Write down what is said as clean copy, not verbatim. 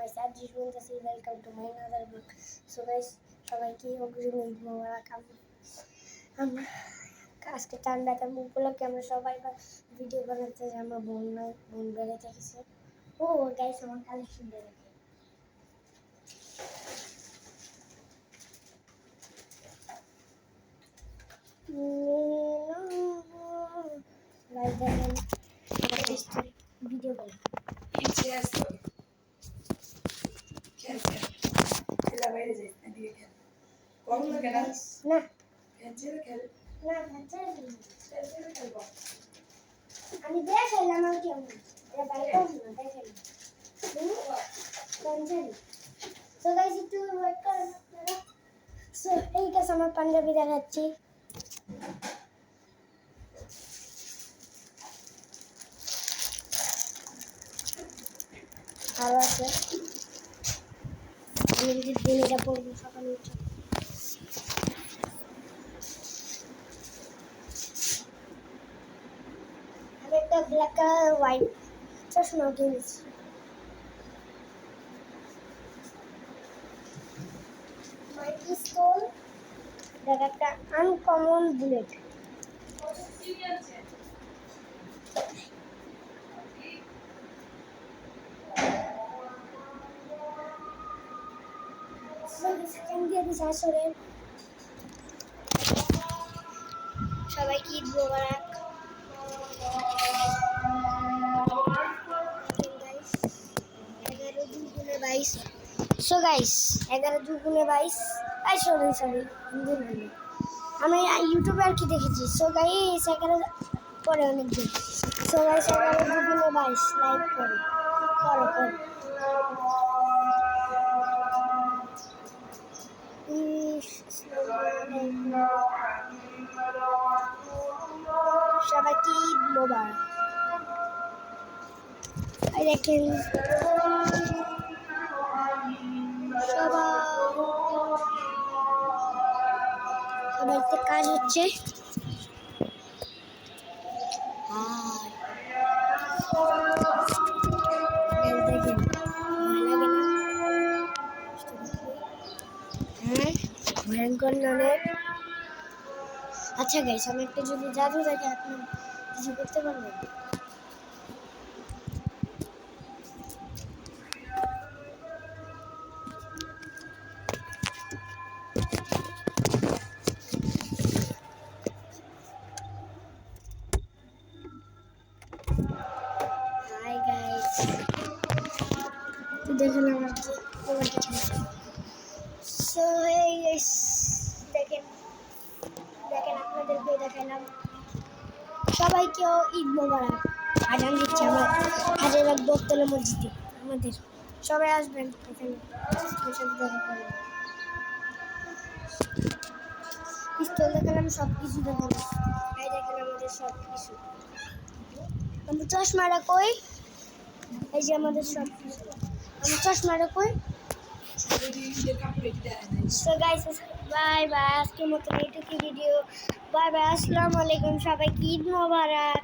my sad Jishwant Asi. Welcome to my another book. So guys, সবাইকে অগ্রিম ঈদ মোবারক। আমরা আজকে ঠান্ডাতে উপলক্ষে আমরা সবাই ভিডিও বানাতে আমার বোন বেড়াতে গেছে। ও গাইস আমার কালেকশন দেখে ভিডিও করে আমি দেখাইলাম আর কেমন এটা বাইরে দেখাইলাম সো গাইস একটু ওয়েট করুন আপনারা। সো এই কাছে আমার পাঞ্জাবি দেখাচ্ছি। ভালো আছে। আমি যদি দিন এটা পরবো সকালে উঠে। আমি একটা ব্ল্যাক কালার হোয়াইট চশমা কিনেছি। মাই পিস্তল দেখ একটা আনকমন বুলেট। সবাইকে ঈদ মোবারক। সো গাইস 11×22 সরি আমি ইউটিউবে আর কি দেখেছি। সো গাইস 11 পরে অনেক দিন। সো গাইস 11×22 লাইক করো। সবাইকে ঈদ মোবারক। এই দেখেন সবাইতে কাজ হচ্ছে। দেখেন ভয়ঙ্কর অনেক। আচ্ছা গাইস আমি একটা যদি জাদু থাকে আপনি কিছু করতে পারবেন? হাই গাইস দেখেন আমার সো এই গাইস দেখেন আপনাদেরকে দেখালাম। সবাইকেও ঈদ মোবারক। আজান দিচ্ছে আমার হাজারবাগ বটতলা মসজিদে। আমাদের সবাই আসবেন এখানে পিস্তল দেখালাম, সব কিছু দেখালাম। এই দেখেন আমাদের সব কিছু। আমার চশমাটা কই? এই যে আমাদের সব কিছু। আমার চশমাটা কই? So guys bye bye. আজকের মতো এইটুকু ভিডিও। Bye bye. আসসালামু আলাইকুম। সবাইকে ঈদ মোবারক।